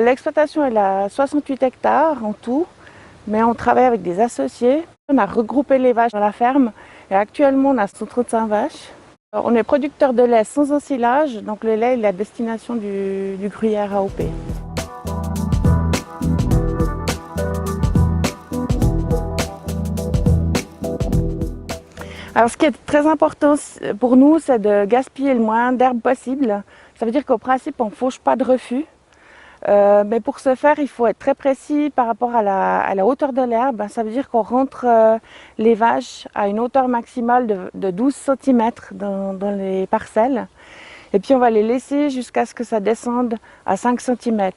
L'exploitation elle a 68 hectares en tout, mais on travaille avec des associés. On a regroupé les vaches dans la ferme et actuellement on a 135 vaches. On est producteur de lait sans ensilage, donc le lait est à destination du gruyère AOP. Alors ce qui est très important pour nous, c'est de gaspiller le moins d'herbe possible. Ça veut dire qu'au principe, on ne fauche pas de refus. Mais pour ce faire, il faut être très précis par rapport à la hauteur de l'herbe. Ça veut dire qu'on rentre les vaches à une hauteur maximale de 12 cm dans les parcelles. Et puis on va les laisser jusqu'à ce que ça descende à 5 cm.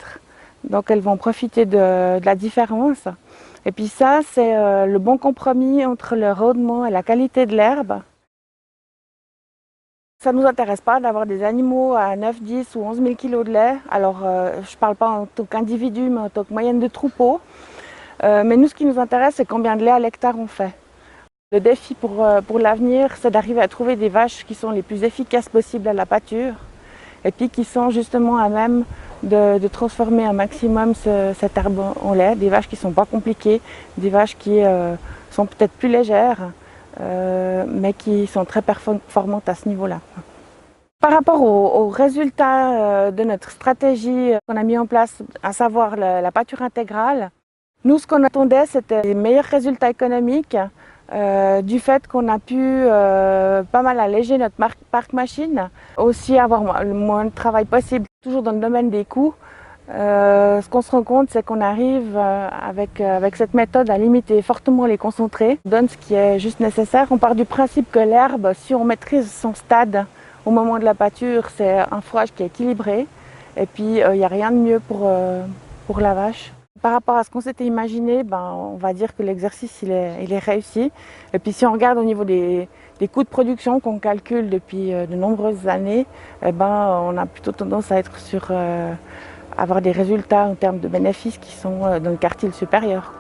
Donc elles vont profiter de la différence. Et puis ça, c'est le bon compromis entre le rendement et la qualité de l'herbe. Ça ne nous intéresse pas d'avoir des animaux à 9, 10 ou 11 000 kg de lait. Alors, je ne parle pas en tant qu'individu, mais en tant que moyenne de troupeau. Mais nous, ce qui nous intéresse, c'est combien de lait à l'hectare on fait. Le défi pour l'avenir, c'est d'arriver à trouver des vaches qui sont les plus efficaces possibles à la pâture et puis qui sont justement à même de transformer un maximum cette herbe en lait. Des vaches qui ne sont pas compliquées, des vaches qui sont peut-être plus légères, mais qui sont très performantes à ce niveau-là. Par rapport aux résultats de notre stratégie qu'on a mis en place, à savoir la pâture intégrale, nous, ce qu'on attendait, c'était les meilleurs résultats économiques du fait qu'on a pu pas mal alléger notre parc machine, aussi avoir le moins de travail possible, toujours dans le domaine des coûts. Ce qu'on se rend compte, c'est qu'on arrive avec cette méthode à limiter fortement les concentrés. On donne ce qui est juste nécessaire. On part du principe que l'herbe, si on maîtrise son stade au moment de la pâture, c'est un fourrage qui est équilibré. Et puis, il n'y a rien de mieux pour la vache. Par rapport à ce qu'on s'était imaginé, on va dire que l'exercice il est réussi. Et puis si on regarde au niveau des coûts de production qu'on calcule depuis de nombreuses années, on a plutôt tendance à être sur avoir des résultats en termes de bénéfices qui sont dans le quartile supérieur.